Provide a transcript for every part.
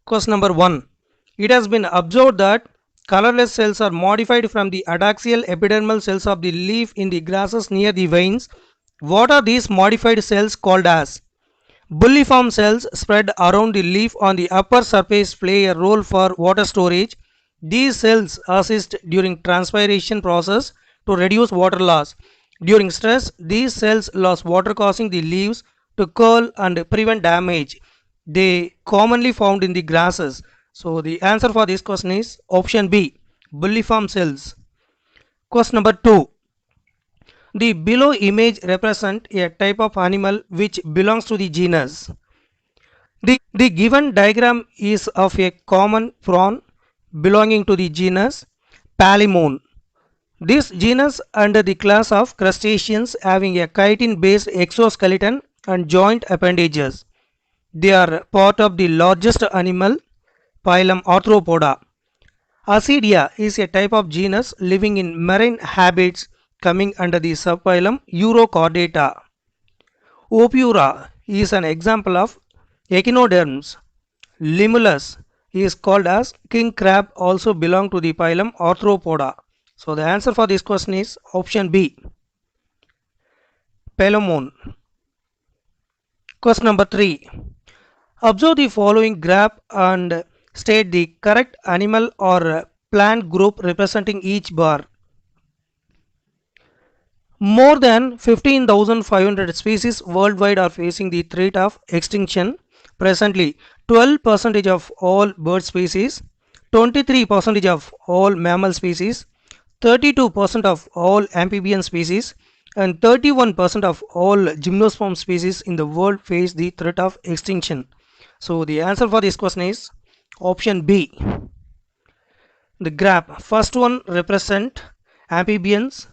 Question number 1. It has been observed that colorless cells are modified from the adaxial epidermal cells of the leaf in the grasses near the veins. What are these modified cells called as? Bulliform cells spread around the leaf on the upper surface play a role for water storage. These cells assist during transpiration process to reduce water loss. During stress, these cells lose water, causing the leaves to curl and prevent damage. They commonly found in the grasses. So the answer for this question is option B, bulliform cells. Question number 2. The below image represent a type of animal which belongs to the genus. The given diagram is of a common prawn belonging to the genus Palimon. This genus under the class of crustaceans having a chitin-based exoskeleton and joint appendages. They are part of the largest animal, phylum Arthropoda. Ascidia is a type of genus living in marine habits coming under the subphylum Urochordata. Opura is an example of echinoderms. Limulus is called as king crab, also belong to the phylum Arthropoda. So the answer for this question is option B, Pelomon. Question number 3. Observe the following graph and state the correct animal or plant group representing each bar. More than 15,500 species worldwide are facing the threat of extinction. Presently, 12% of all bird species, 23% of all mammal species, 32% of all amphibian species, and 31% of all gymnosperm species in the world face the threat of extinction. So the answer for this question is option B. The graph, first one represent amphibians,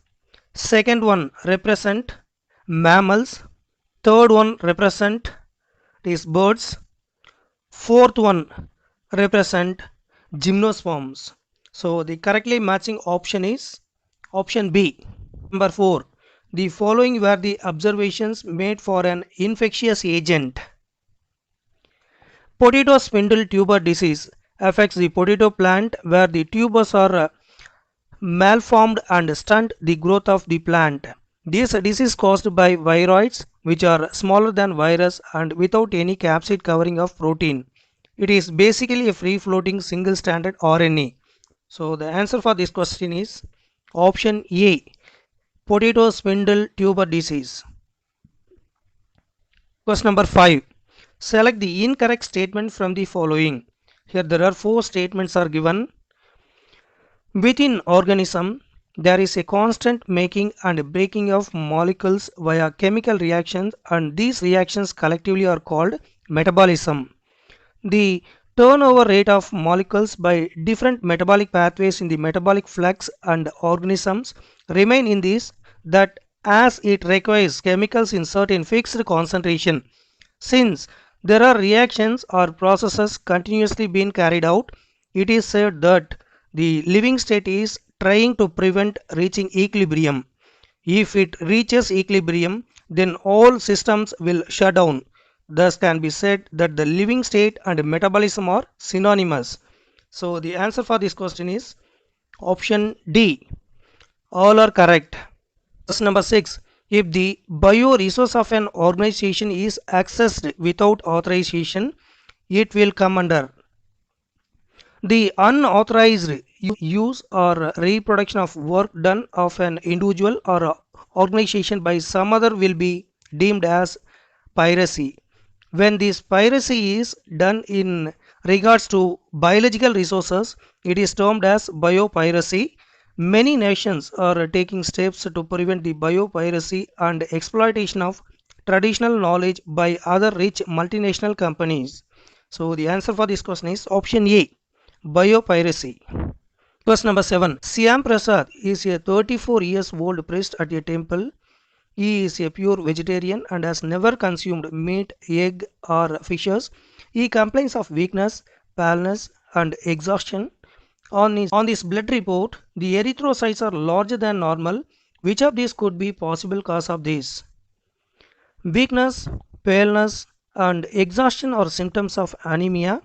second one represent mammals, third one represent these birds, fourth one represent gymnosperms. So the correctly matching option is option B. Number 4. The following were the observations made for an infectious agent. Potato spindle tuber disease affects the potato plant where the tubers are malformed and stunt the growth of the plant. This disease caused by viroids which are smaller than virus and without any capsid covering of protein. It is basically a free floating single stranded RNA. So the answer for this question is option A, potato spindle tuber disease. Question number 5. Select the incorrect statement from the following. Here there are 4 statements are given. Within organism, there is a constant making and breaking of molecules via chemical reactions, and these reactions collectively are called metabolism. The turnover rate of molecules by different metabolic pathways in the metabolic flux and organisms remain in this that as it requires chemicals in certain fixed concentration. Since there are reactions or processes continuously being carried out, it is said that the living state is trying to prevent reaching equilibrium. If it reaches equilibrium, then all systems will shut down. Thus can be said that the living state and metabolism are synonymous. So the answer for this question is option D. All are correct. Question number 6. If the bioresource of an organization is accessed without authorization, it will come under the unauthorized use or reproduction of work done of an individual or organization by some other will be deemed as piracy. When this piracy is done in regards to biological resources, it is termed as biopiracy. Many nations are taking steps to prevent the biopiracy and exploitation of traditional knowledge by other rich multinational companies. So the answer for this question is option A, biopiracy. Question number 7. Siam Prasad is a 34 years old priest at a temple. He is a pure vegetarian and has never consumed meat, egg or fishes. He complains of weakness, paleness and exhaustion. On this blood report, the erythrocytes are larger than normal. Which of these could be possible cause of this? Weakness, paleness and exhaustion are symptoms of anemia.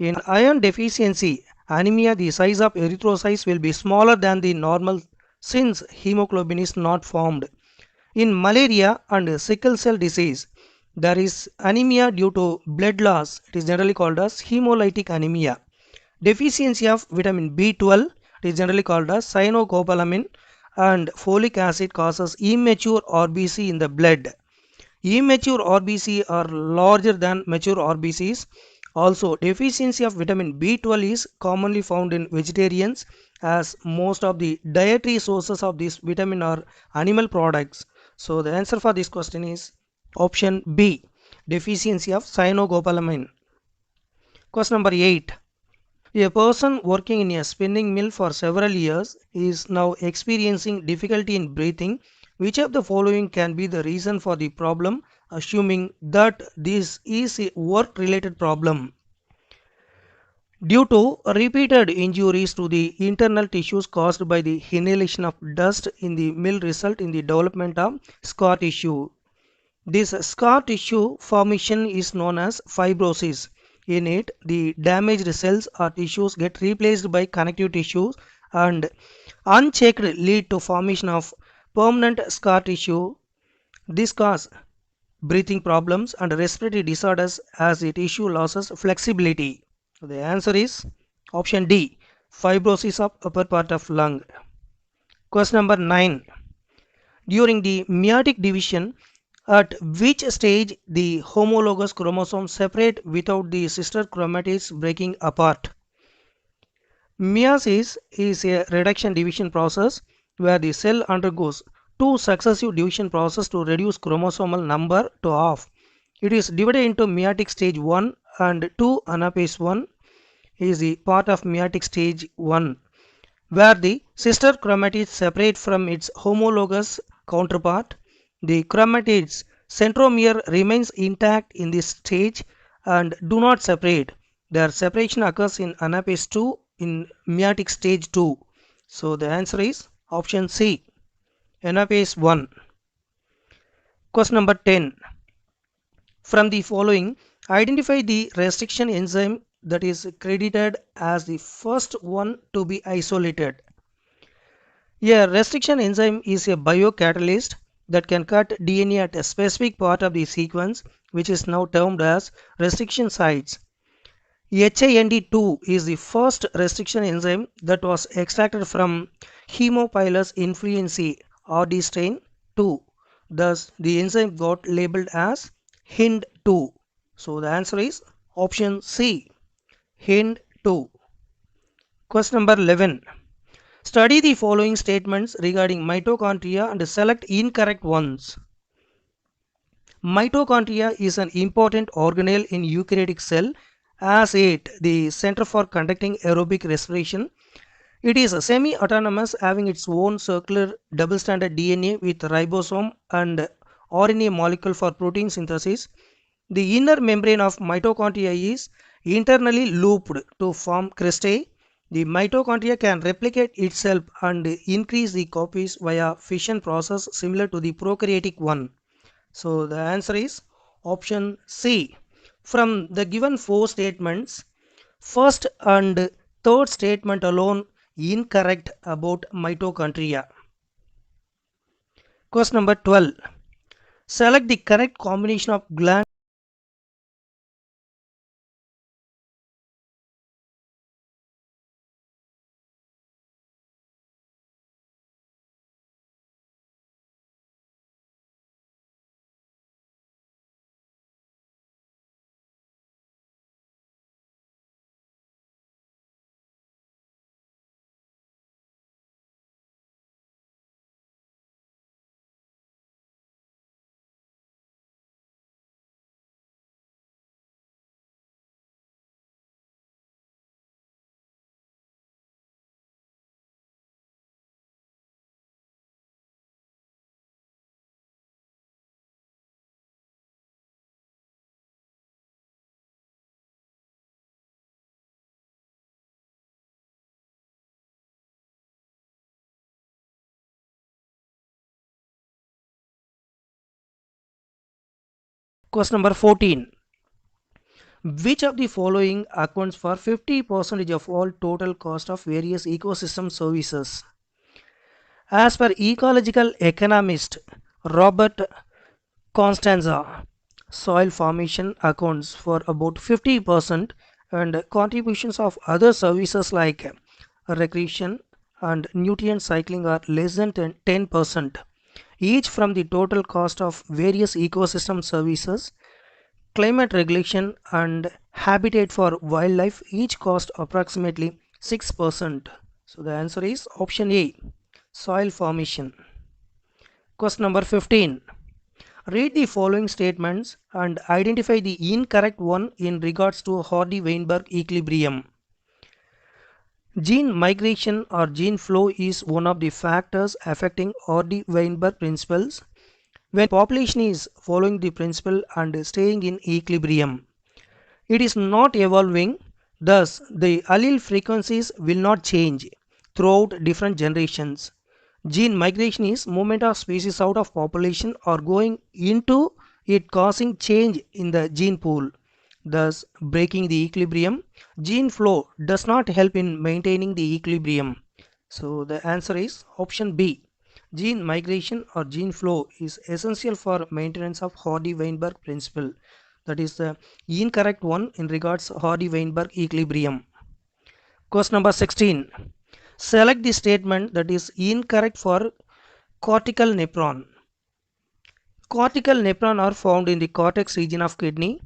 In iron deficiency anemia, the size of erythrocytes will be smaller than the normal since hemoglobin is not formed. In malaria and sickle cell disease, there is anemia due to blood loss. It is generally called as hemolytic anemia. Deficiency of vitamin B12, it is generally called as cyanocobalamin, and folic acid causes immature RBC in the blood. Immature RBC are larger than mature RBCs. Also, deficiency of vitamin B12 is commonly found in vegetarians, as most of the dietary sources of this vitamin are animal products. So the answer for this question is option B, deficiency of cyanocobalamin. Question number 8. A person working in a spinning mill for several years is now experiencing difficulty in breathing. Which of the following can be the reason for the problem, assuming that this is a work related problem? Due to repeated injuries to the internal tissues caused by the inhalation of dust in the mill result in the development of scar tissue. This scar tissue formation is known as fibrosis. In it, the damaged cells or tissues get replaced by connective tissues, and unchecked lead to formation of permanent scar tissue. This causes breathing problems and respiratory disorders as the tissue loses flexibility. So the answer is option D, fibrosis of upper part of lung. Question number 9. During the meiotic division, at which stage the homologous chromosomes separate without the sister chromatids breaking apart? Meiosis is a reduction division process where the cell undergoes two successive division processes to reduce chromosomal number to half. It is divided into meiotic stage 1 and 2. Anaphase 1 is the part of meiotic stage 1, where the sister chromatids separate from its homologous counterpart. The chromatids centromere remains intact in this stage and do not separate. Their separation occurs in anaphase 2 in meiotic stage 2. So the answer is option C, anaphase 1. Question number 10. From the following, identify the restriction enzyme that is credited as the first one to be isolated. A restriction enzyme is a biocatalyst that can cut DNA at a specific part of the sequence, which is now termed as restriction sites. HIND2 is the first restriction enzyme that was extracted from Haemophilus influenzae RD strain 2. Thus, the enzyme got labeled as HIND2. So, the answer is option C, HIND2. Question number 11. Study the following statements regarding mitochondria and select incorrect ones. Mitochondria is an important organelle in eukaryotic cell as it the center for conducting aerobic respiration. It is semi-autonomous, having its own circular double-stranded DNA with ribosome and RNA molecule for protein synthesis. The inner membrane of mitochondria is internally looped to form cristae. The mitochondria can replicate itself and increase the copies via fission process similar to the prokaryotic one. So the answer is option C. From the given four statements, first and third statement alone incorrect about mitochondria. Question number 12. Select the correct combination of gland. Question number 14. Which of the following accounts for 50% of all total cost of various ecosystem services? As per ecological economist Robert Constanza, soil formation accounts for about 50% and contributions of other services like recreation and nutrient cycling are less than 10%, each from the total cost of various ecosystem services. Climate regulation and habitat for wildlife each cost approximately 6%. So the answer is option A, soil formation. Question number 15. Read the following statements and identify the incorrect one in regards to Hardy-Weinberg equilibrium. Gene migration or gene flow is one of the factors affecting Hardy-Weinberg principles when population is following the principle and staying in equilibrium. It is not evolving, thus the allele frequencies will not change throughout different generations. Gene migration is movement of species out of population or going into it causing change in the gene pool, thus breaking the equilibrium. Gene flow does not help in maintaining the equilibrium. So the answer is option B. Gene migration or gene flow is essential for maintenance of Hardy-Weinberg principle. That is the incorrect one in regards Hardy-Weinberg equilibrium. Question number 16. Select the statement that is incorrect for cortical nephron. Cortical nephron are found in the cortex region of kidney.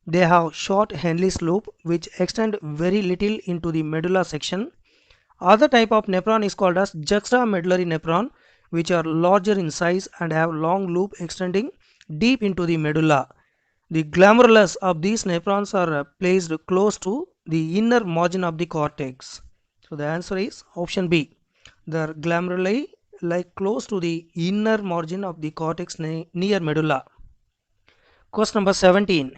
They have short Henle's loop which extend very little into the medulla section. Other type of nephron is called as juxtamedullary nephron, which are larger in size and have long loop extending deep into the medulla. The glomerulus of these nephrons are placed close to the inner margin of the cortex. So the answer is option B. The glomeruli lie close to the inner margin of the cortex near medulla. Question number 17.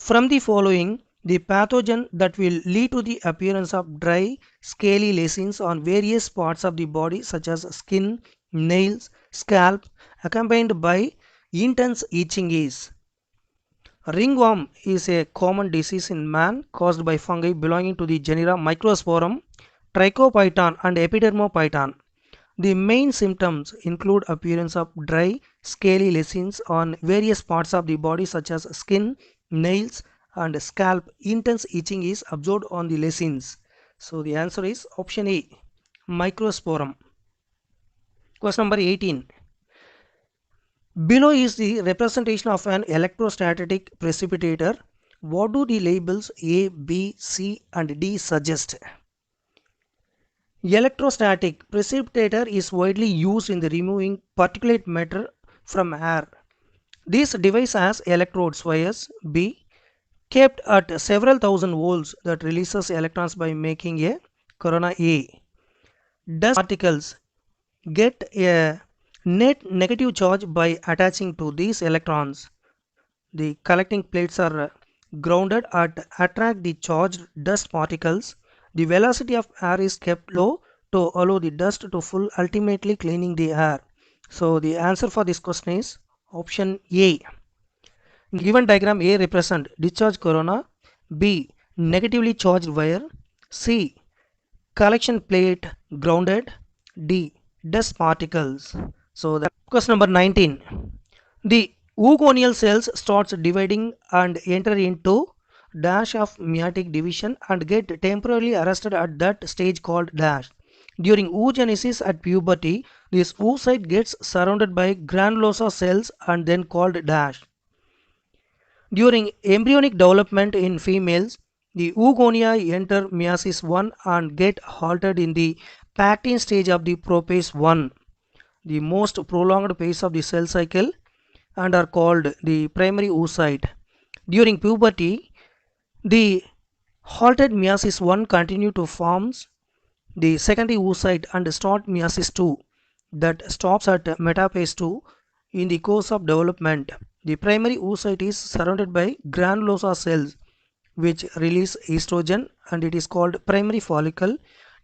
From the following, the pathogen that will lead to the appearance of dry, scaly lesions on various parts of the body such as skin, nails, scalp, accompanied by intense itching is. Ringworm is a common disease in man caused by fungi belonging to the genera Microsporum, Trichophyton and Epidermophyton. The main symptoms include appearance of dry, scaly lesions on various parts of the body such as skin, nails and scalp. Intense itching is observed on the lesions. So the answer is option A, Microsporum. Question number 18. Below is the representation of an electrostatic precipitator. What do the labels A, B, C and D suggest? Electrostatic precipitator is widely used in the removing particulate matter from air. This device has electrodes wires B kept at several thousand volts that releases electrons by making a corona A. Dust particles get a net negative charge by attaching to these electrons. The collecting plates are grounded and attract the charged dust particles. The velocity of air is kept low to allow the dust to fall, ultimately cleaning the air. So the answer for this question is option A. In given diagram, A represent discharge corona, B negatively charged wire, C collection plate grounded, D dust particles. So the question number 19. The oogonial cells starts dividing and enter into dash of meiotic division and get temporarily arrested at that stage called dash. During oogenesis at puberty, this oocyte gets surrounded by granulosa cells and then called dash. During embryonic development in females, the oogonia enter meiosis 1 and get halted in the pactine stage of the prophase 1, the most prolonged phase of the cell cycle, and are called the primary oocyte. During puberty, the halted meiosis 1 continue to forms the secondary oocyte and start meiosis 2 that stops at metaphase 2. In the course of development, the primary oocyte is surrounded by granulosa cells which release estrogen and it is called primary follicle.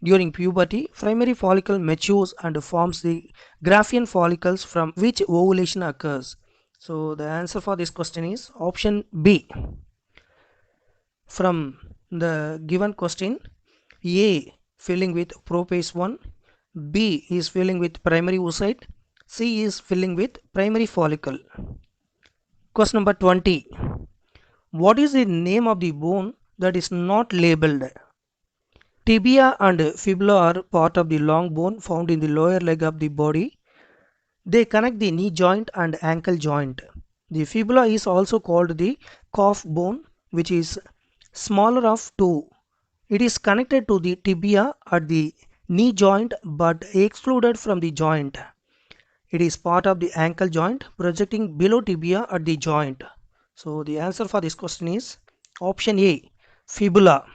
During puberty, primary follicle matures and forms the Graafian follicles from which ovulation occurs. So the answer for this question is option B. from the given question. A filling with prophase 1, B is filling with primary oocyte, C is filling with primary follicle. Question number 20. What is the name of the bone that is not labeled? Tibia and fibula are part of the long bone found in the lower leg of the body. They connect the knee joint and ankle joint. The fibula is also called the calf bone, which is smaller of two. It is connected to the tibia at the knee joint but excluded from the joint. It is part of the ankle joint projecting below tibia at the joint. So the answer for this question is option A, fibula,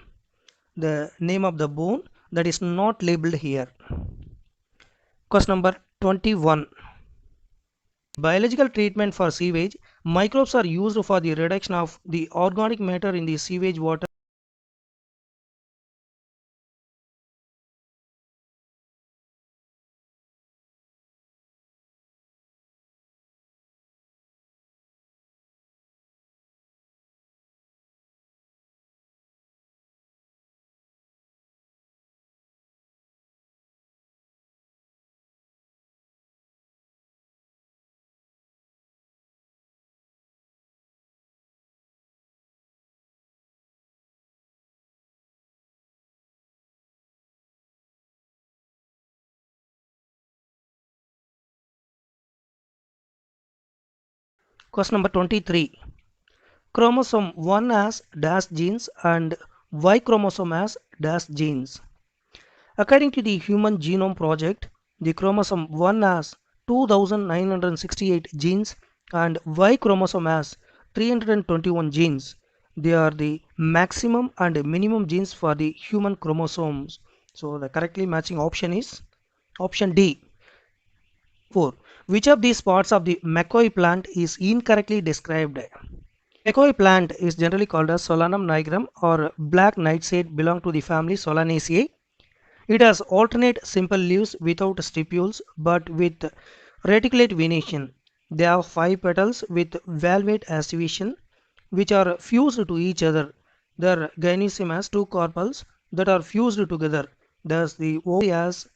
the name of the bone that is not labeled here. Question number 21. Biological treatment for sewage. Microbes are used for the reduction of the organic matter in the sewage water. Question number 23. Chromosome 1 has dash genes and Y chromosome has dash genes. According to the Human Genome Project, the chromosome 1 has 2968 genes and Y chromosome has 321 genes. They are the maximum and minimum genes for the human chromosomes. So the correctly matching option is option D. 4. Which of these parts of the McCoy plant is incorrectly described? McCoy plant is generally called as Solanum nigrum or black nightshade, belong to the family Solanaceae. It has alternate simple leaves without stipules but with reticulate venation. They have 5 petals with valvate association which are fused to each other. Their gynoecium has 2 carpels that are fused together. Thus the ovary has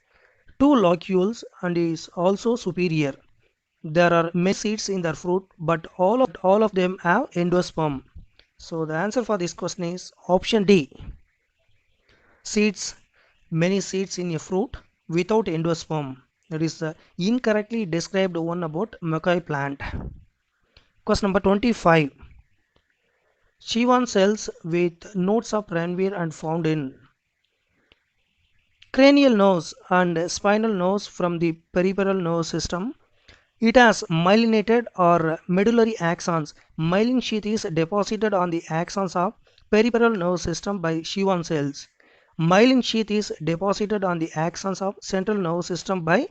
2 locules and is also superior. There are many seeds in their fruit but all of them have endosperm. So the answer for this question is option D. Seeds, many seeds in a fruit without endosperm. That is the incorrectly described one about McCoy plant. Question number 25. Schwann cells with nodes of Ranvier and found in cranial nerves and spinal nerves from the peripheral nerve system. It has myelinated or medullary axons. Myelin sheath is deposited on the axons of peripheral nerve system by Schwann cells. Myelin sheath is deposited on the axons of central nervous system by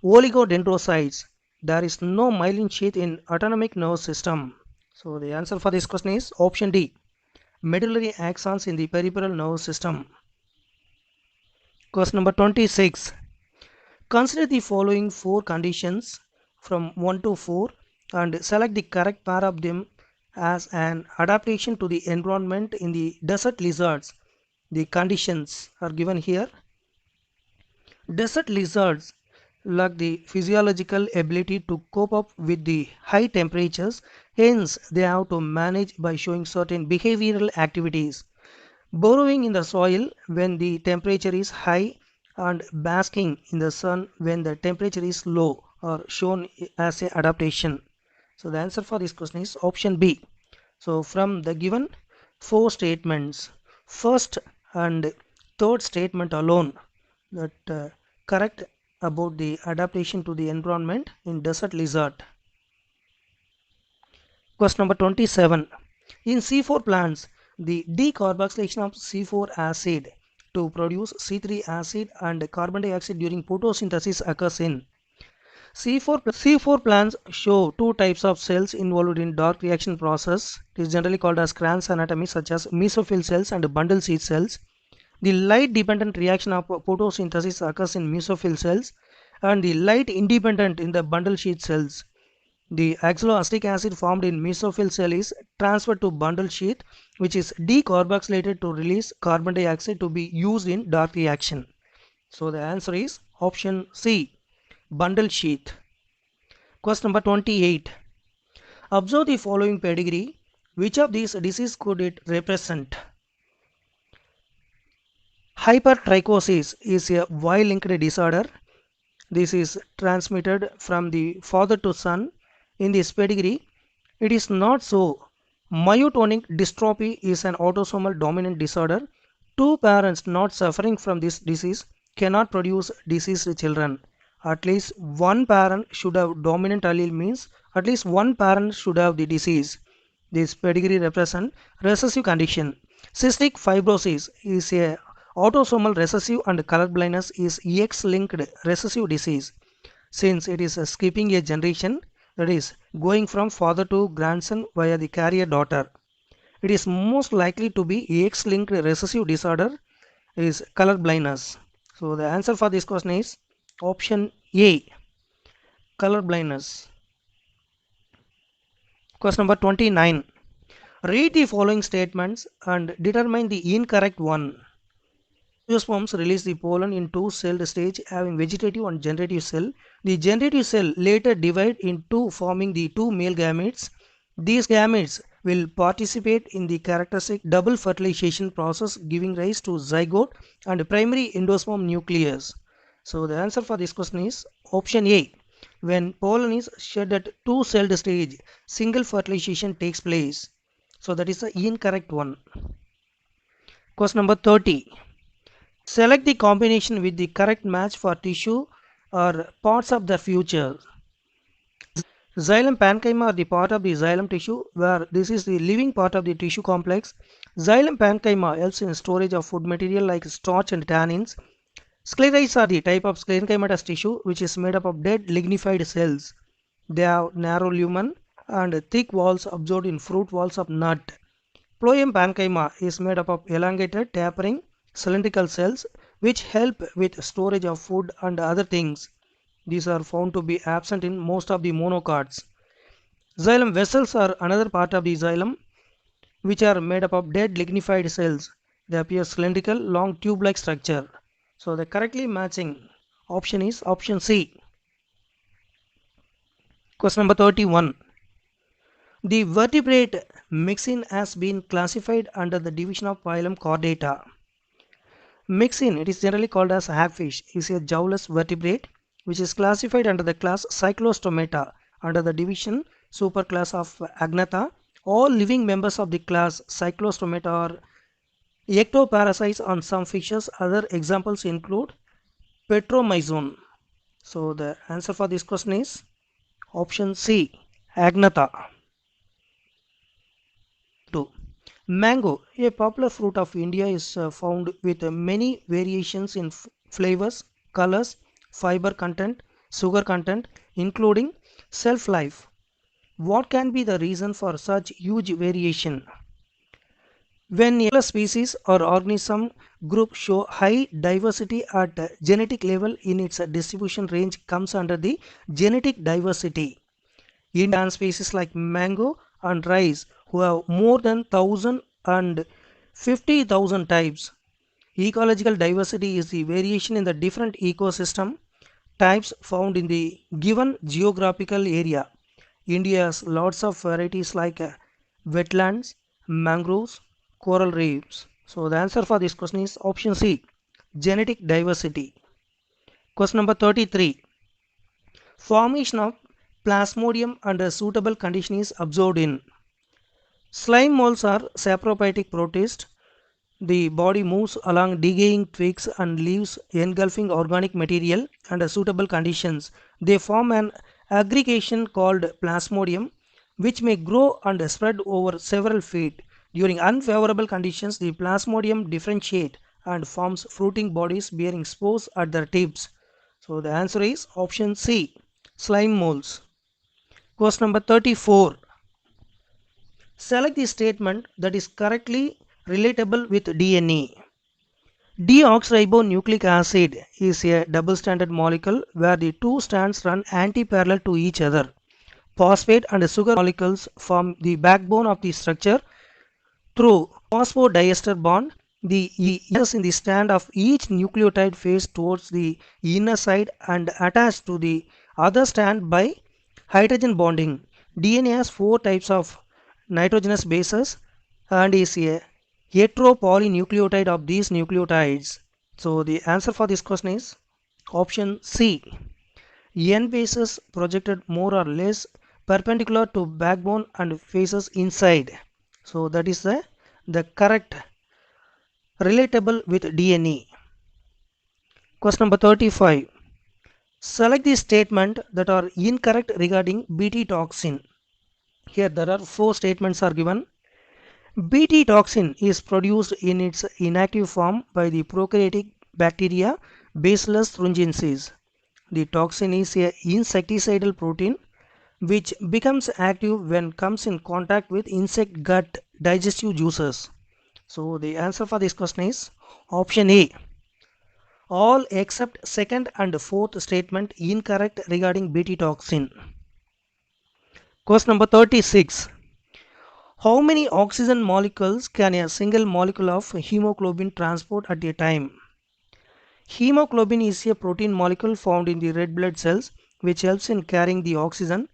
oligodendrocytes. There is no myelin sheath in autonomic nervous system. So the answer for this question is option D. Medullary axons in the peripheral nervous system. Question number 26. Consider the following 4 conditions from 1 to 4 and select the correct pair of them as an adaptation to the environment in the desert lizards. The conditions are given here. Desert lizards lack the physiological ability to cope up with the high temperatures, hence they have to manage by showing certain behavioral activities. Burrowing in the soil when the temperature is high and basking in the sun when the temperature is low are shown as an adaptation. So the answer for this question is option B. So from the given 4 statements, first and third statement alone that correct about the adaptation to the environment in desert lizard. Question number 27. In C4 plants, the decarboxylation of C4 acid to produce C3 acid and carbon dioxide during photosynthesis occurs in C4 plants show 2 types of cells involved in dark reaction process. It is generally called as Kranz anatomy, such as mesophyll cells and bundle seed cells. The light dependent reaction of photosynthesis occurs in mesophyll cells and the light independent in the bundle sheath cells. The oxaloacetic acid formed in mesophyll cell is transferred to bundle sheath which is decarboxylated to release carbon dioxide to be used in dark reaction. So the answer is option C, bundle sheath. Question number 28. Observe the following pedigree. Which of these diseases could it represent? Hypertrichosis is a Y-linked disorder. This is transmitted from the father to son. In this pedigree, it is not so. Myotonic dystrophy is an autosomal dominant disorder. Two parents not suffering from this disease cannot produce diseased children. At least one parent should have dominant allele, means at least one parent should have the disease. This pedigree represents recessive condition. Cystic fibrosis is a autosomal recessive and color blindness is X-linked recessive disease. Since it is skipping a generation, that is going from father to grandson via the carrier daughter, it is most likely to be X-linked recessive disorder is color blindness. So the answer for this question is option A, color blindness. Question number 29. Read the following statements and determine the incorrect one. Angiosperms release the pollen in two-celled stage having vegetative and generative cell. The generative cell later divide into forming the two male gametes. These gametes will participate in the characteristic double fertilization process giving rise to zygote and primary endosperm nucleus. So the answer for this question is option A. When pollen is shed at two-celled stage, single fertilization takes place. So that is the incorrect one. Question number 30. Select the combination with the correct match for tissue or parts of the future. Xylem parenchyma are the part of the xylem tissue where this is the living part of the tissue complex. Xylem parenchyma helps in storage of food material like starch and tannins. Sclerites are the type of sclerenchymatous tissue which is made up of dead lignified cells. They have narrow lumen and thick walls absorbed in fruit walls of nut. Phloem parenchyma is made up of elongated tapering cylindrical cells which help with storage of food and other things. These are found to be absent in most of the monocots. Xylem vessels are another part of the xylem which are made up of dead lignified cells. They appear cylindrical, long tube-like structure. So the correctly matching option is option C. Question number 31. The vertebrate Myxin has been classified under the division of phylum Chordata. Myxin, it is generally called as hagfish, is a jawless vertebrate which is classified under the class Cyclostomata under the division superclass of Agnatha. All living members of the class Cyclostomata are ectoparasites on some fishes. Other examples include Petromyzon. So the answer for this question is option C, Agnatha. 2. Mango, a popular fruit of India, is found with many variations in flavors, colors, fiber content, sugar content, including shelf life. What can be the reason for such huge variation? When a species or organism group show high diversity at genetic level in its distribution range comes under the genetic diversity. Indian species like mango and rice who have more than 1,000 and 50,000 types. Ecological diversity is the variation in the different ecosystem types found in the given geographical area. India has lots of varieties like wetlands, mangroves, coral reefs. So the answer for this question is option C, genetic diversity. Question number 33. Formation of plasmodium under suitable condition is observed in. Slime molds are saprophytic protists. The body moves along decaying twigs and leaves engulfing organic material under suitable conditions. They form an aggregation called plasmodium which may grow and spread over several feet. During unfavorable conditions, the plasmodium differentiate and forms fruiting bodies bearing spores at their tips. So the answer is option C, slime molds. Question number 34. Select the statement that is correctly relatable with DNA. Deoxyribonucleic acid is a double-stranded molecule where the two strands run anti-parallel to each other. Phosphate and sugar molecules form the backbone of the structure. Through phosphodiester bond, the E's in the strand of each nucleotide face towards the inner side and attached to the other strand by hydrogen bonding. DNA has four types of nitrogenous bases and is a heteropolynucleotide of these nucleotides. So the answer for this question is option C. N bases projected more or less perpendicular to backbone and faces inside. So that is the correct relatable with DNA. Question number 35. Select the statement that are incorrect regarding Bt toxin. Here there are four statements are given. Bt toxin is produced in its inactive form by the prokaryotic bacteria Bacillus thuringiensis. The toxin is a insecticidal protein which becomes active when comes in contact with insect gut digestive juices. So the answer for this question is option A. All except second and fourth statement incorrect regarding Bt toxin. Question number 36. How many oxygen molecules can a single molecule of hemoglobin transport at a time? Hemoglobin is a protein molecule found in the red blood cells which helps in carrying the oxygen.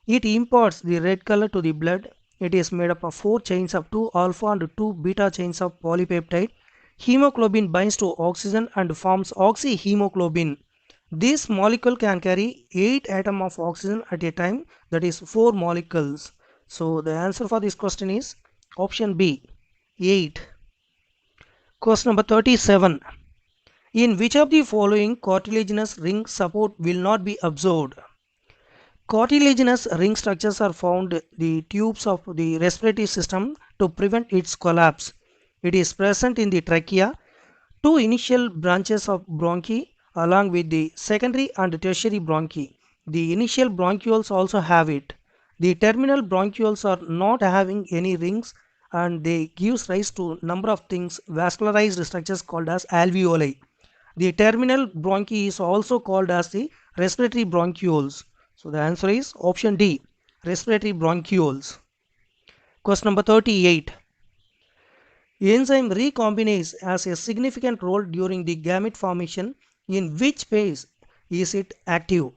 It imparts the red color to the blood. It is made up of 4 chains of 2 alpha and 2 beta chains of polypeptide. Hemoglobin binds to oxygen and forms oxyhemoglobin. This molecule can carry 8 atoms of oxygen at a time, that is 4 molecules. So the answer for this question is option B, 8. Question number 37. In which of the following cartilaginous ring support will not be absorbed? Cartilaginous ring structures are found in the tubes of the respiratory system to prevent its collapse. It is present in the trachea, two initial branches of bronchi along with the secondary and tertiary bronchi. The initial bronchioles also have it. The terminal bronchioles are not having any rings and they gives rise to number of things vascularized structures called as alveoli. The terminal bronchi is also called as the respiratory bronchioles. So the answer is option D, respiratory bronchioles. Question number 38. Enzyme recombinase has a significant role during the gamete formation. In which phase is it active?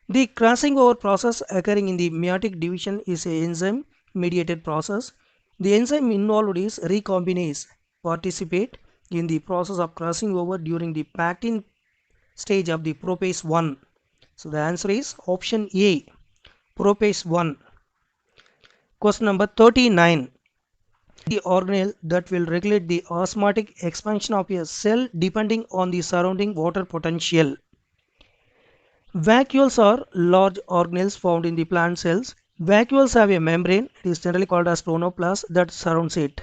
The crossing over process occurring in the meiotic division is an enzyme mediated process. The enzyme involved is recombinase participate in the process of crossing over during the pactin stage of the propase 1. So the answer is option A, propase 1. Question number 39. The organelle that will regulate the osmotic expansion of a cell depending on the surrounding water potential. Vacuoles are large organelles found in the plant cells. Vacuoles have a membrane, it is generally called as tonoplast, that surrounds it.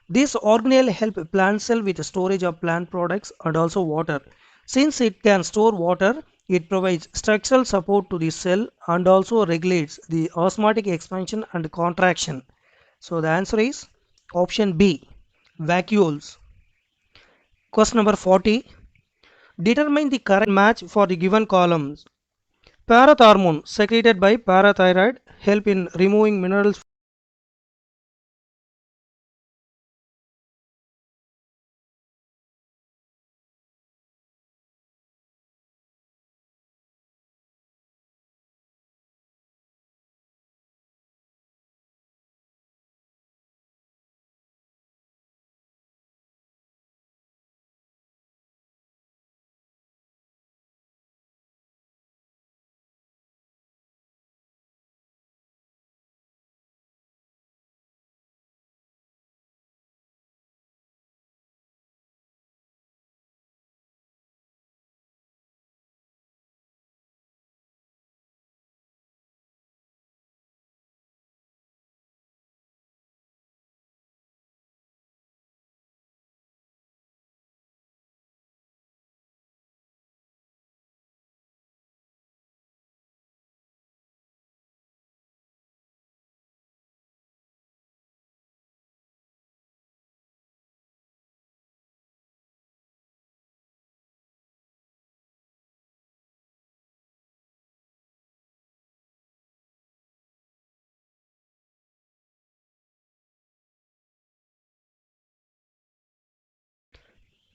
This organelle help plant cell with storage of plant products and also water. Since it can store water, it provides structural support to the cell and also regulates the osmotic expansion and contraction. So the answer is option B, vacuoles. Question number 40. Determine the correct match for the given columns. Parathormone secreted by parathyroid help in removing minerals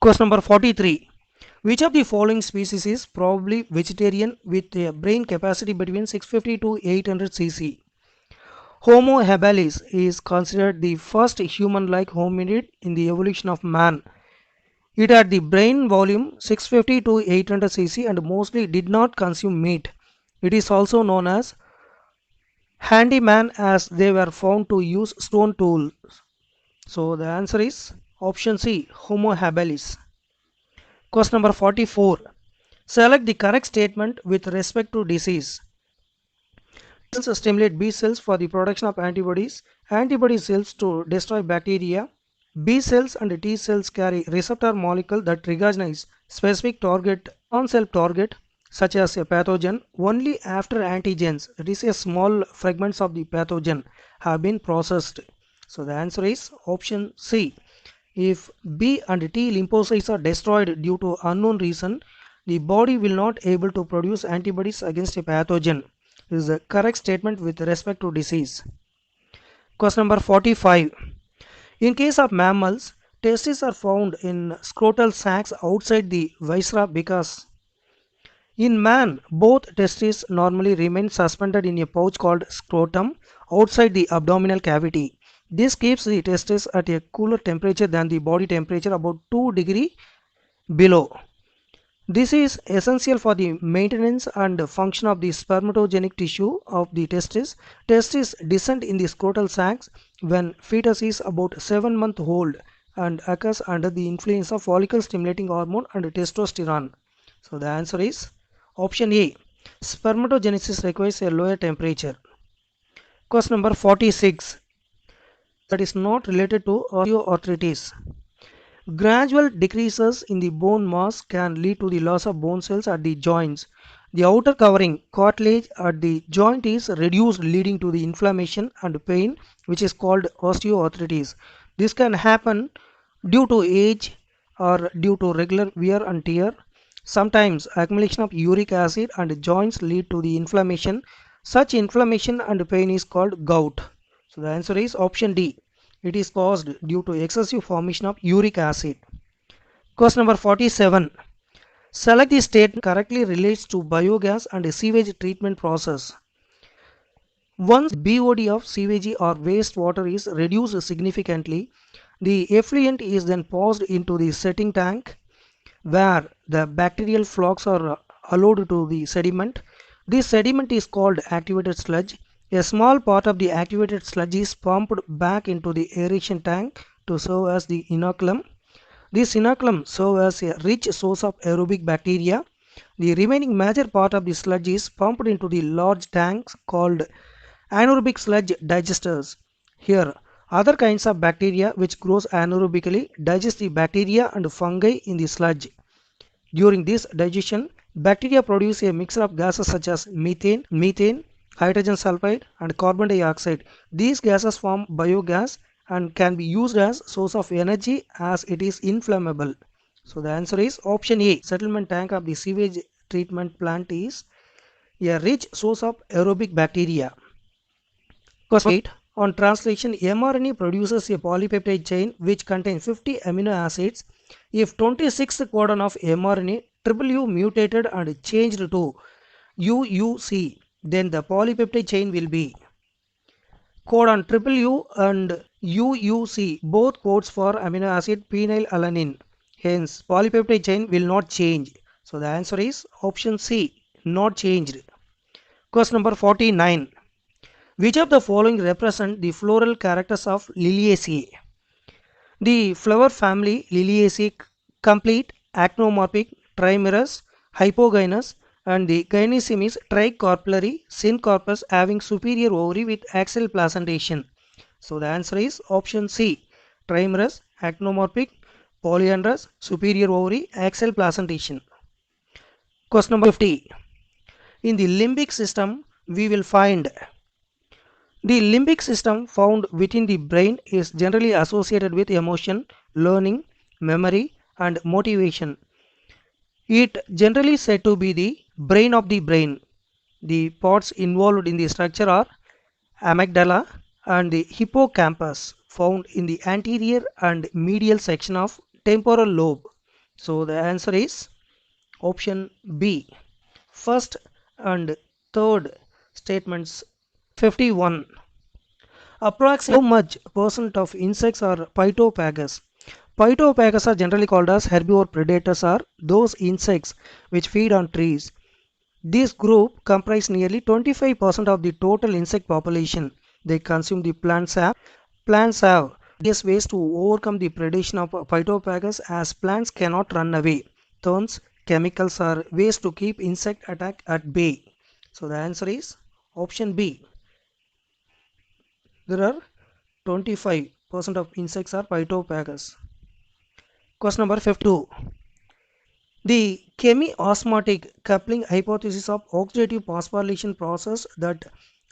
Question number 43. Which of the following species is probably vegetarian with a brain capacity between 650 to 800 cc? Homo habilis is considered the first human-like hominid in the evolution of man. It had the brain volume 650 to 800 cc and mostly did not consume meat. It is also known as handyman as they were found to use stone tools. So the answer is option C, Homo habilis. Question number 44. Select the correct statement with respect to disease. Cells stimulate B cells for the production of antibodies. Antibody cells to destroy bacteria. B cells and T cells carry receptor molecule that recognize specific target on-self target such as a pathogen only after antigens, that is a small fragments of the pathogen, have been processed. So the answer is option C. If B and T lymphocytes are destroyed due to unknown reason, the body will not able to produce antibodies against a pathogen. This is the correct statement with respect to disease. Question number 45. In case of mammals, testes are found in scrotal sacs outside the viscera because in man, both testes normally remain suspended in a pouch called scrotum outside the abdominal cavity. This keeps the testes at a cooler temperature than the body temperature, about 2 degrees below. This is essential for the maintenance and function of the spermatogenic tissue of the testis. Testis descend in the scrotal sacs when fetus is about 7 months old and occurs under the influence of follicle stimulating hormone and testosterone. So the answer is option A. Spermatogenesis requires a lower temperature. Question number 46. That is not related to osteoarthritis. Gradual decreases in the bone mass can lead to the loss of bone cells at the joints. The outer covering cartilage at the joint is reduced, leading to the inflammation and pain, which is called osteoarthritis. This can happen due to age or due to regular wear and tear. Sometimes accumulation of uric acid and joints lead to the inflammation. Such inflammation and pain is called gout. So the answer is option D. It is caused due to excessive formation of uric acid. Question number 47. Select the statement correctly relates to biogas and sewage treatment process. Once BOD of sewage or wastewater is reduced significantly, the effluent is then passed into the setting tank where the bacterial flocks are allowed to the sediment. This sediment is called activated sludge. A small part of the activated sludge is pumped back into the aeration tank to serve as the inoculum. This inoculum serves as a rich source of aerobic bacteria. The remaining major part of the sludge is pumped into the large tanks called anaerobic sludge digesters. Here, other kinds of bacteria which grows anaerobically digest the bacteria and fungi in the sludge. During this digestion, bacteria produce a mixture of gases such as methane, hydrogen sulfide and carbon dioxide. These gases form biogas and can be used as source of energy as it is inflammable. So the answer is option A. Settlement tank of the sewage treatment plant is a rich source of aerobic bacteria. Question 8. On translation, mRNA produces a polypeptide chain which contains 50 amino acids. If 26th codon of mRNA U mutated and changed to UUC, then the polypeptide chain will be codon U and UUC, both codes for amino acid phenylalanine. Hence, polypeptide chain will not change. So the answer is option C, not changed. Question number 49. Which of the following represent the floral characters of Liliaceae? The flower family Liliaceae complete, actinomorphic, trimerous, hypogynous, and the gynoecium is tricarpellary, syncarpous, having superior ovary with axial placentation. So the answer is option C, trimerous, actinomorphic, polyandrous, superior ovary, axial placentation. Question number 50. In the limbic system, we will find the limbic system found within the brain is generally associated with emotion, learning, memory, and motivation. It generally said to be the brain of the brain. The parts involved in the structure are amygdala and the hippocampus, found in the anterior and medial section of temporal lobe. So the answer is option B. First and third statements. 51. Approximately how much percent of insects are phytophagus? Phytophagus are generally called as herbivore predators, are those insects which feed on trees. This group comprise nearly 25% of the total insect population. They consume the plant sap. Plants have various ways to overcome the predation of phytophagus as plants cannot run away. Thorns, chemicals are ways to keep insect attack at bay. So the answer is option B. There are 25% of insects are phytophagus. Question number 52. The chemi-osmotic coupling hypothesis of oxidative phosphorylation process that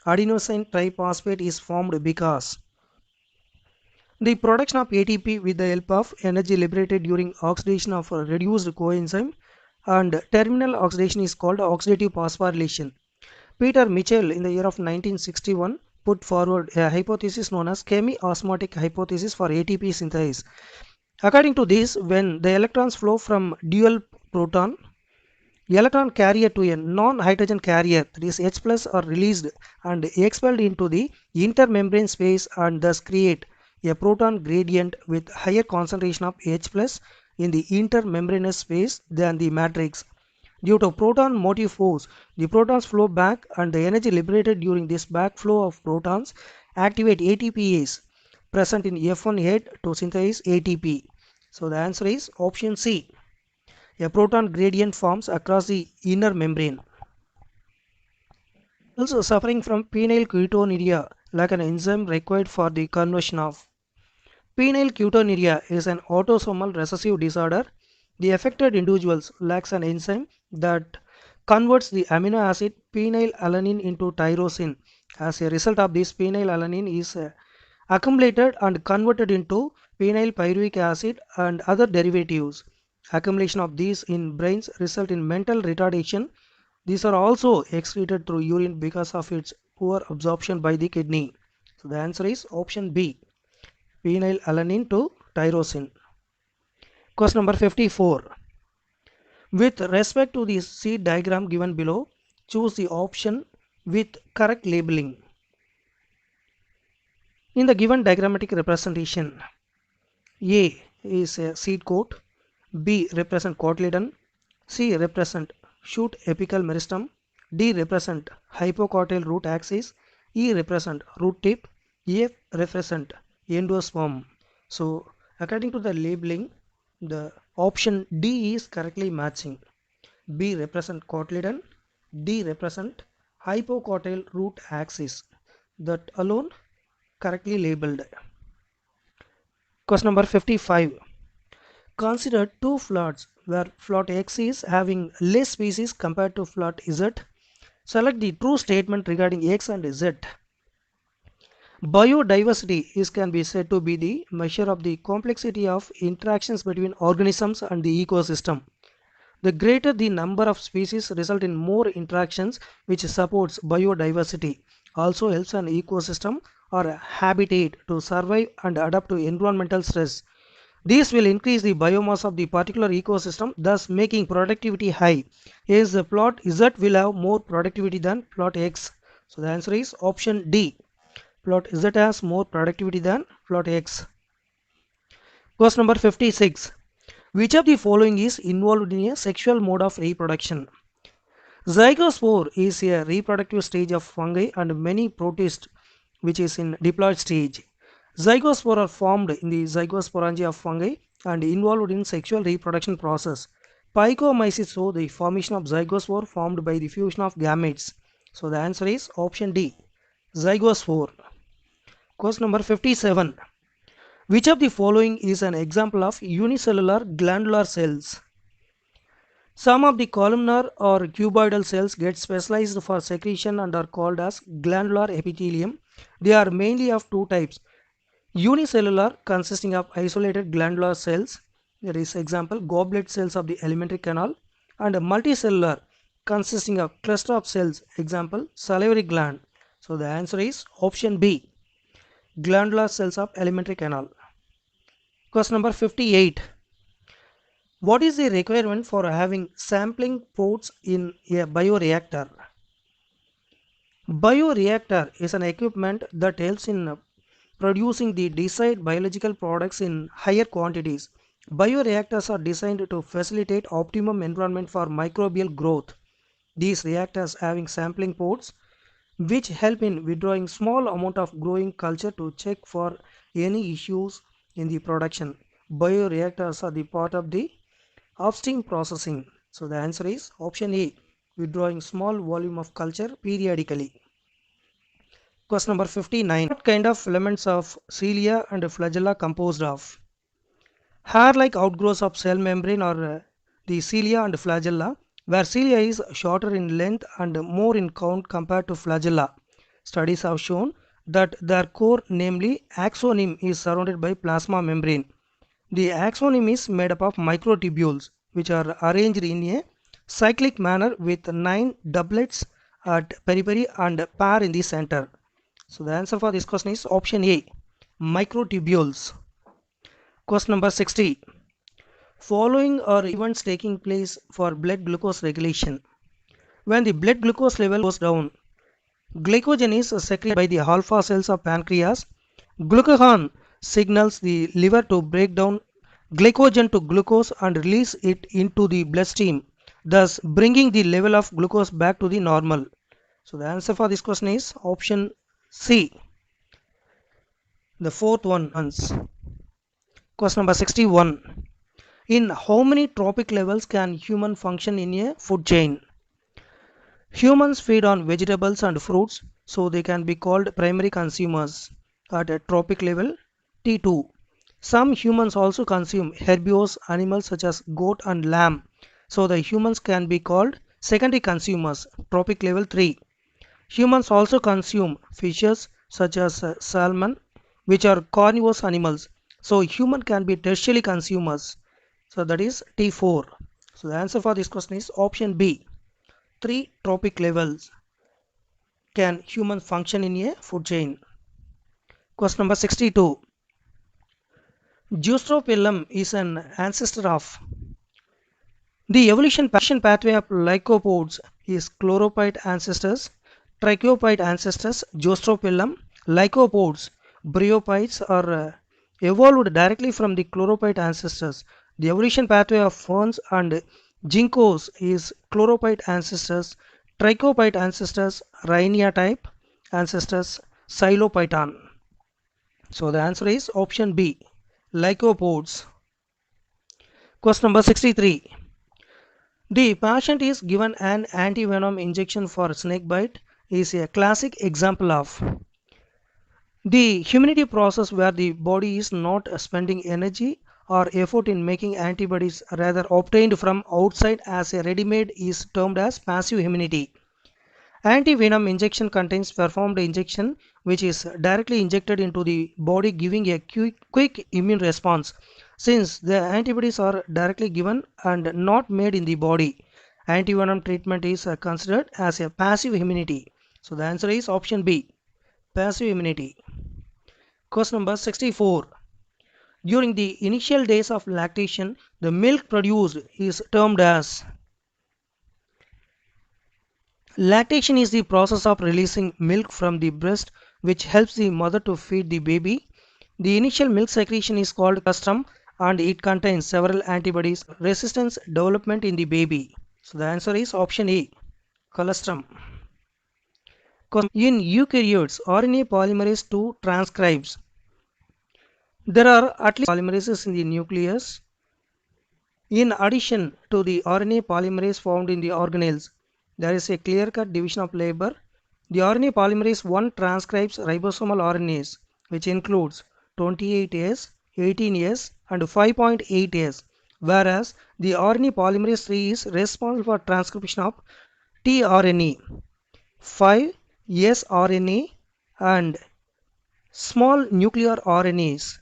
adenosine triphosphate is formed because the production of ATP with the help of energy liberated during oxidation of a reduced coenzyme and terminal oxidation is called oxidative phosphorylation. Peter Mitchell in the year of 1961 put forward a hypothesis known as chemi-osmotic hypothesis for ATP synthesis. According to this, when the electrons flow from dual proton electron carrier to a non-hydrogen carrier, that is H plus, are released and expelled into the intermembrane space and thus create a proton gradient with higher concentration of H plus in the intermembranous space than the matrix. Due to proton motive force, the protons flow back and the energy liberated during this backflow of protons activate ATPase present in F1 head to synthesize ATP. So the answer is option C. A proton gradient forms across the inner membrane. Also suffering from phenylketonuria like an enzyme required for the conversion of. Phenylketonuria is an autosomal recessive disorder. The affected individuals lacks an enzyme that converts the amino acid phenylalanine into tyrosine. As a result of this, phenylalanine is accumulated and converted into phenylpyruvic acid and other derivatives. Accumulation of these in brains result in mental retardation. These are also excreted through urine because of its poor absorption by the kidney. So the answer is option B. Phenylalanine to tyrosine. Question number 54. With respect to the seed diagram given below, choose the option with correct labeling. In the given diagrammatic representation, A is a seed coat, B represent cotyledon, C represent shoot apical meristem, D represent hypocotyl root axis, E represent root tip, F represent endosperm. So according to the labeling, the option D is correctly matching. B represent cotyledon, D represent hypocotyl root axis. That alone correctly labeled. Question number 55. Consider two plots where plot X is having less species compared to plot Z. Select the true statement regarding X and Z. Biodiversity can be said to be the measure of the complexity of interactions between organisms and the ecosystem. The greater the number of species result in more interactions, which supports biodiversity. Also helps an ecosystem or a habitat to survive and adapt to environmental stress. This will increase the biomass of the particular ecosystem, thus making productivity high. Hence, the plot Z will have more productivity than plot X. So the answer is option D. Plot Z has more productivity than plot X. Question number 56. Which of the following is involved in a sexual mode of reproduction? Zygospore is a reproductive stage of fungi and many protists which is in diploid stage. Zygospore are formed in the zygosporangia of fungi and involved in sexual reproduction process. Phycomyces show the formation of zygospore formed by the fusion of gametes. So the answer is option D. Zygospore. Question number 57. Which of the following is an example of unicellular glandular cells? Some of the columnar or cuboidal cells get specialized for secretion and are called as glandular epithelium. They are mainly of two types. Unicellular, consisting of isolated glandular cells, that is example goblet cells of the alimentary canal, and multicellular, consisting of cluster of cells, example salivary gland. So the answer is option B. Glandular cells of alimentary canal. Question number 58. What is the requirement for having sampling ports in a bioreactor? Bioreactor is an equipment that helps in producing the desired biological products in higher quantities. Bioreactors are designed to facilitate optimum environment for microbial growth. These reactors having sampling ports which help in withdrawing small amount of growing culture to check for any issues in the production. Bioreactors are the part of the upstream processing. So the answer is option A, withdrawing small volume of culture periodically. Question number 59. What kind of filaments of cilia and flagella composed of? Hair-like outgrowths of cell membrane or the cilia and flagella, where cilia is shorter in length and more in count compared to flagella. Studies have shown that their core, namely axoneme, is surrounded by plasma membrane. The axoneme is made up of microtubules which are arranged in a cyclic manner with 9 doublets at periphery and pair in the center. So the answer for this question is option A, microtubules. Question number 60. Following are events taking place for blood glucose regulation. When the blood glucose level goes down, glycogen is secreted by the alpha cells of pancreas. Glucagon signals the liver to break down glycogen to glucose and release it into the bloodstream, thus bringing the level of glucose back to the normal. So the answer for this question is option C, the fourth one. Question number 61. In how many trophic levels can human function in a food chain? Humans feed on vegetables and fruits, so they can be called primary consumers at a trophic level T2. Some humans also consume herbivorous animals such as goat and lamb, so the humans can be called secondary consumers, trophic level 3. Humans also consume fishes such as salmon, which are carnivorous animals, so human can be tertiary consumers, so that is T4. So the answer for this question is option B. 3 trophic levels can human function in a food chain. Question number 62. Geostrophyllum is an ancestor of. The evolution pathway of lycopods is chlorophyte ancestors, trichophyte ancestors, geostrophyllum, lycopods, bryophytes are evolved directly from the chlorophyte ancestors. The evolution pathway of ferns and ginkgos is chlorophyte ancestors, trichophyte ancestors, rhinia type ancestors, xylophyton. So the answer is option B, lycopods. Question number 63. The patient is given an antivenom injection for snake bite is a classic example of the immunity process where the body is not spending energy or effort in making antibodies rather obtained from outside as a ready-made is termed as passive immunity. Antivenom injection contains performed injection which is directly injected into the body giving a quick immune response. Since the antibodies are directly given and not made in the body, antivenom treatment is considered as a passive immunity. So the answer is option B, passive immunity. Question number 64. During the initial days of lactation, the milk produced is termed as. Lactation is the process of releasing milk from the breast which helps the mother to feed the baby. The initial milk secretion is called colostrum and it contains several antibodies resistance development in the baby. So the answer is option A, colostrum. In eukaryotes, RNA polymerase II transcribes. There are at least polymerases in the nucleus. In addition to the RNA polymerase found in the organelles, there is a clear-cut division of labor. The RNA polymerase I transcribes ribosomal RNAs, which includes 28S, 18S, and 5.8S, whereas the RNA polymerase III is responsible for transcription of tRNA, 5sRNA, and small nuclear RNAs.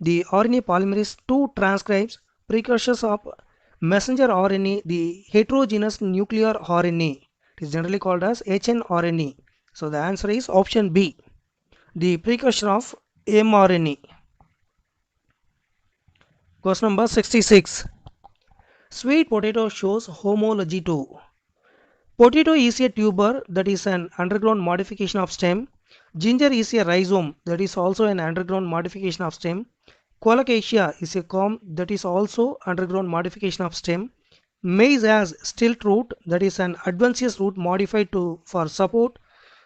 The RNA polymerase II transcribes precursors of messenger RNA, the heterogeneous nuclear RNA. It is generally called as hnRNA. So the answer is option B, the precursor of mRNA. Question number 66. Sweet potato shows homology to. Potato is a tuber that is an underground modification of stem. Ginger is a rhizome that is also an underground modification of stem. Colocasia is a corm that is also underground modification of stem. Maize has stilt root that is an adventitious root modified to for support.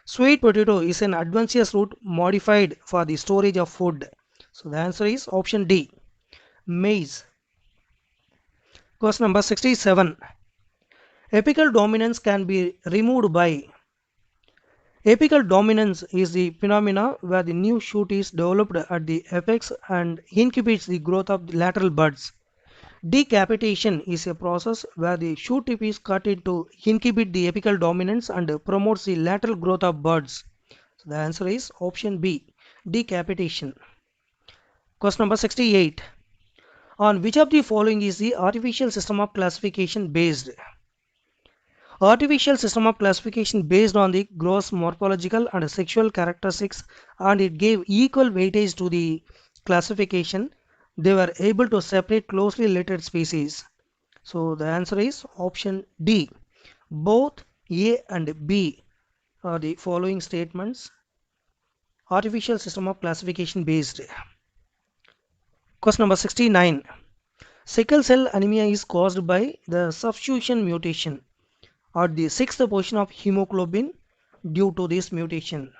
Sweet potato is an adventitious root modified for the storage of food. So the answer is option D, maize. Question number 67. Apical dominance can be removed by. Apical dominance is the phenomena where the new shoot is developed at the apex and inhibits the growth of the lateral buds. Decapitation is a process where the shoot tip is cut to inhibit the apical dominance and promotes the lateral growth of buds. So the answer is option B, decapitation. Question number 68. On which of the following is the artificial system of classification based? Artificial system of classification based on the gross morphological and sexual characteristics, and it gave equal weightage to the classification. They were able to separate closely related species. So the answer is option D. Both A and B are the following statements. Artificial system of classification based. Question number 69. Sickle cell anemia is caused by the substitution mutation at the sixth position of hemoglobin due to this mutation.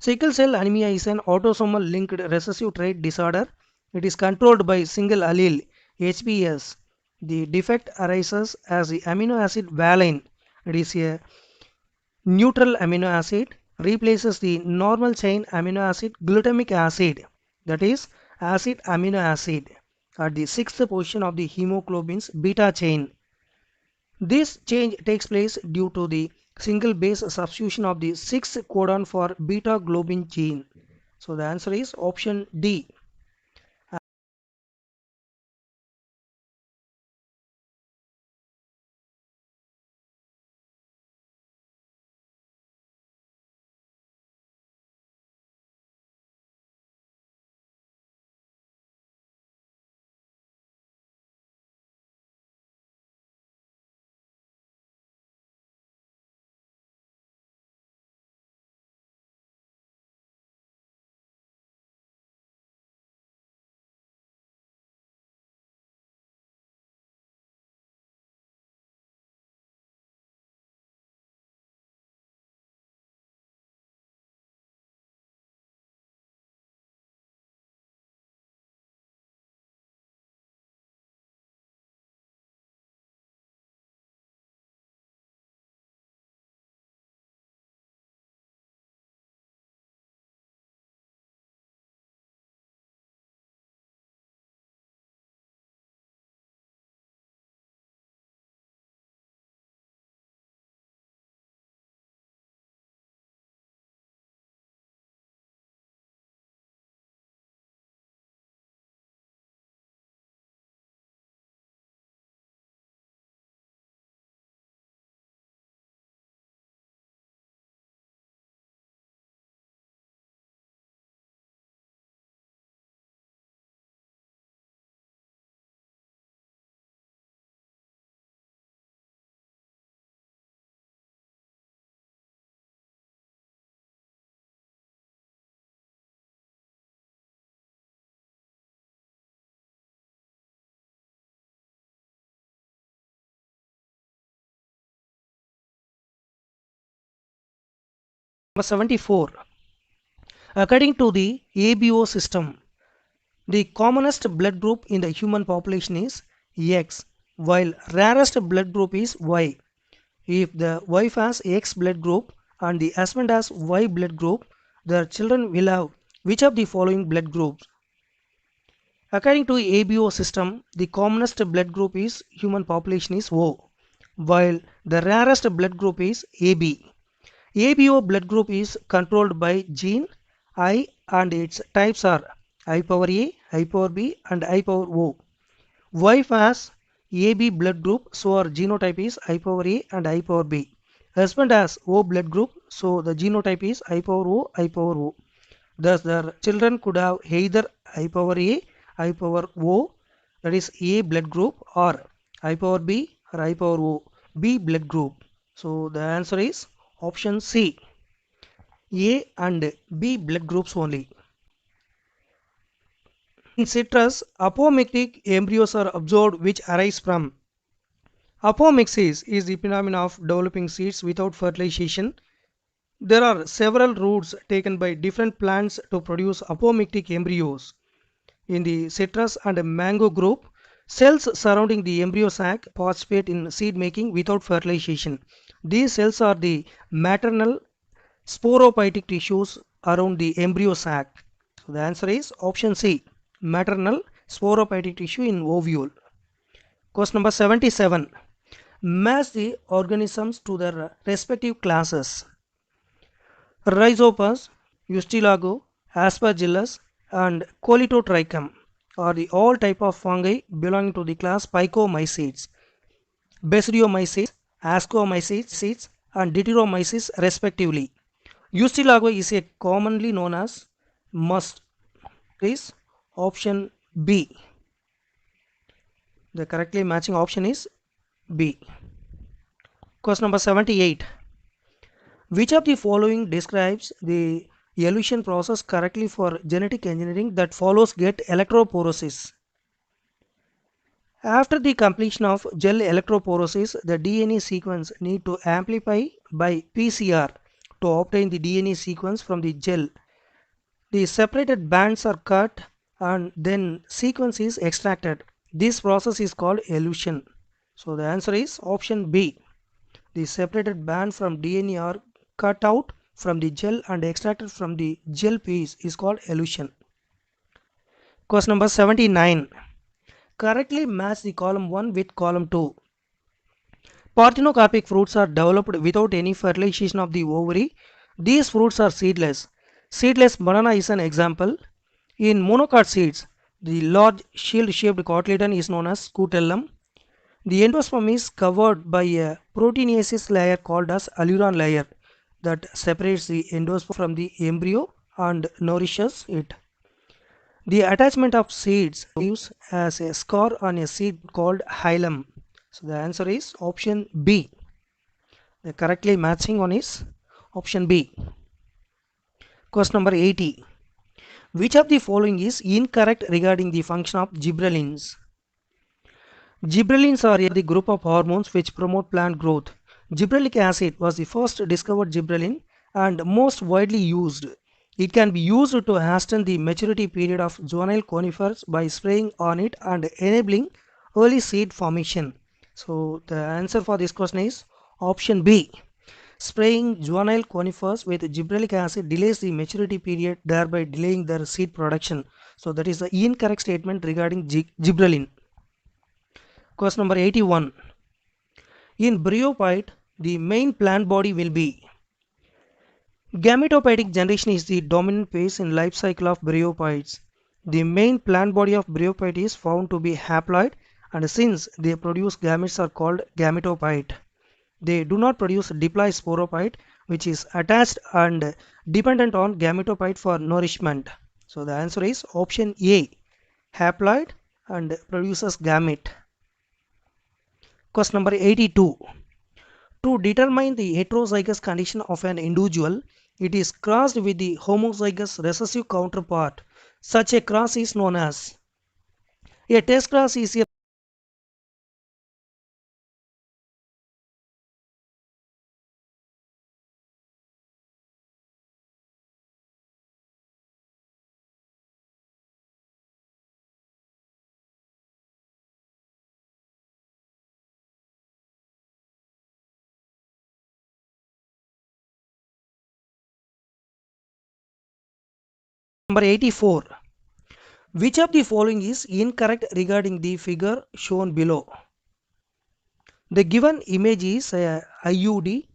Sickle cell anemia is an autosomal linked recessive trait disorder. It is controlled by single allele HBS. The defect arises as the amino acid valine, it is a neutral amino acid, replaces the normal chain amino acid glutamic acid, that is acid amino acid, at the sixth position of the hemoglobin's beta chain. This change takes place due to the single base substitution of the 6th codon for beta globin gene. So the answer is option D. Number 74. According to the ABO system, the commonest blood group in the human population is X, while rarest blood group is Y. If the wife has X blood group and the husband has Y blood group, their children will have which of the following blood groups? According to ABO system, the commonest blood group is human population is O, while the rarest blood group is AB. ABO blood group is controlled by gene I and its types are I power A, I power B and I power O. Wife has AB blood group, so our genotype is I power A and I power B. Husband has O blood group, so the genotype is I power O, I power O. Thus their children could have either I power A, I power O, that is A blood group, or I power B or I power O? B blood group. So the answer is option C. A and B blood groups only. In citrus, apomictic embryos are observed which arise from apomixis is the phenomenon of developing seeds without fertilization. There are several routes taken by different plants to produce apomictic embryos. In the citrus and mango group, cells surrounding the embryo sac participate in seed making without fertilization. These cells are the maternal sporophytic tissues around the embryo sac. So the answer is option C, maternal sporophytic tissue in ovule. Question number 77. Match the organisms to their respective classes. Rhizopus, Ustilago, Aspergillus, and Colitotrichum are the all type of fungi belonging to the class Phycomycetes, Basidiomycetes, Ascomycetes, and Deuteromycetes respectively. Ustilago is a commonly known as must. Is option B. The correctly matching option is B. Question number 78. Which of the following describes the evolution process correctly for genetic engineering that follows get electrophoresis? After the completion of gel electrophoresis, the DNA sequence need to amplify by PCR to obtain the DNA sequence from the gel. The separated bands are cut and then sequence is extracted. This process is called elution. So the answer is option B. The separated band from DNA are cut out from the gel and extracted from the gel piece is called elution. Question number 79. Correctly match the column 1 with column 2. Parthenocarpic fruits are developed without any fertilization of the ovary. These fruits are seedless. Seedless banana is an example. In monocot seeds, the large shield-shaped cotyledon is known as scutellum. The endosperm is covered by a proteinaceous layer called as alluron layer that separates the endosperm from the embryo and nourishes it. The attachment of seeds leaves as a scar on a seed called hilum. So the answer is option B. The correctly matching one is option B. Question number 80. Which of the following is incorrect regarding the function of gibberellins? Gibberellins are the group of hormones which promote plant growth. Gibberellic acid was the first discovered gibberellin and most widely used. It can be used to hasten the maturity period of juvenile conifers by spraying on it and enabling early seed formation. So the answer for this question is option B. Spraying juvenile conifers with gibberellic acid delays the maturity period, thereby delaying their seed production. So that is the incorrect statement regarding gibberellin. Question number 81. In bryophyte, the main plant body will be gametophytic generation is the dominant phase in life cycle of bryophytes. The main plant body of bryophyte is found to be haploid, and since they produce gametes are called gametophyte. They do not produce diploid sporophyte, which is attached and dependent on gametophyte for nourishment. So the answer is option A, haploid and produces gamete. Question number 82. To determine the heterozygous condition of an individual, it is crossed with the homozygous recessive counterpart. Such a cross is known as a test cross is a number 84. Which of the following is incorrect regarding the figure shown below? The given image is a IUD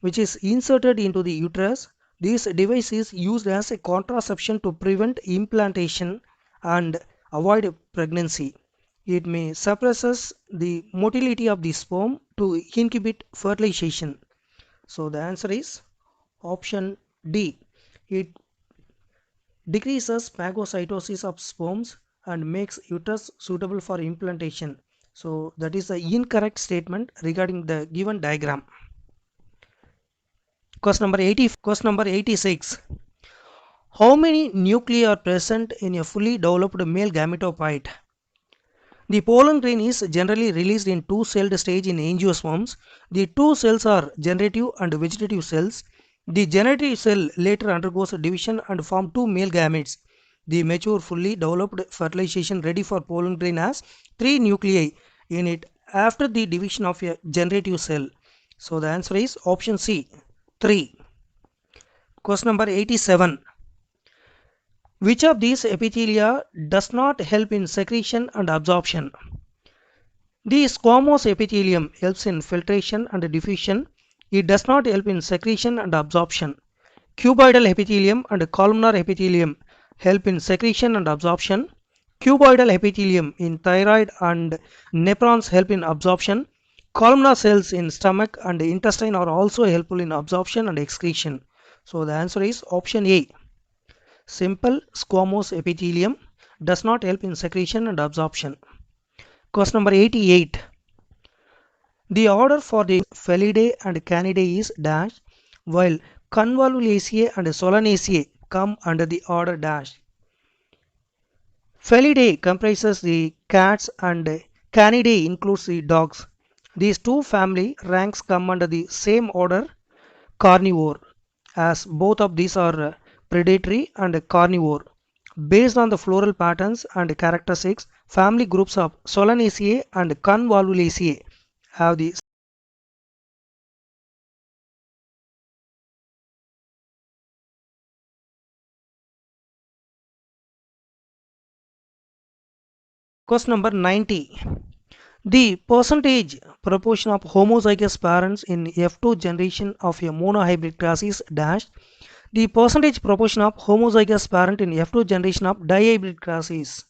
which is inserted into the uterus. This device is used as a contraception to prevent implantation and avoid pregnancy. It may suppresses the motility of the sperm to inhibit fertilization. So the answer is option D. It decreases phagocytosis of sperms and makes uterus suitable for implantation. So that is the incorrect statement regarding the given diagram. Question number 86. How many nuclei are present in a fully developed male gametophyte? The pollen grain is generally released in two-celled stage in angiosperms. The two cells are generative and vegetative cells. The generative cell later undergoes division and form two male gametes. The mature fully developed fertilization ready for pollen grain has three nuclei in it after the division of a generative cell. So the answer is option C, 3. Question number 87. Which of these epithelia does not help in secretion and absorption? The squamous epithelium helps in filtration and diffusion. It does not help in secretion and absorption. Cuboidal epithelium and columnar epithelium help in secretion and absorption. Cuboidal epithelium in thyroid and nephrons help in absorption. Columnar cells in stomach and intestine are also helpful in absorption and excretion. So the answer is option A. Simple squamous epithelium does not help in secretion and absorption. Question number 88. The order for the Felidae and Canidae is dash, while Convolvulaceae and Solanaceae come under the order dash. Felidae comprises the cats and Canidae includes the dogs. These two family ranks come under the same order, carnivore, as both of these are predatory and carnivore. Based on the floral patterns and characteristics, family groups of Solanaceae and Convolvulaceae have the question number 90. The percentage proportion of homozygous parents in F2 generation of a monohybrid class is dash. The percentage proportion of homozygous parent in F2 generation of dihybrid class is.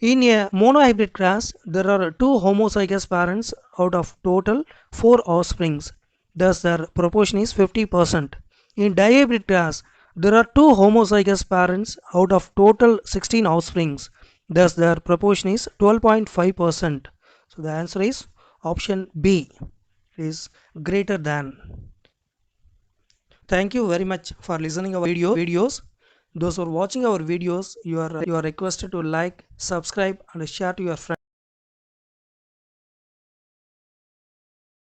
In a monohybrid class, there are two homozygous parents out of total 4 offsprings. Thus, their proportion is 50%. In dihybrid class, there are two homozygous parents out of total 16 offsprings. Thus, their proportion is 12.5%. So, the answer is option B, is greater than. Thank you very much for listening our videos. Those who are watching our videos, you are requested to like, subscribe and share to your friends.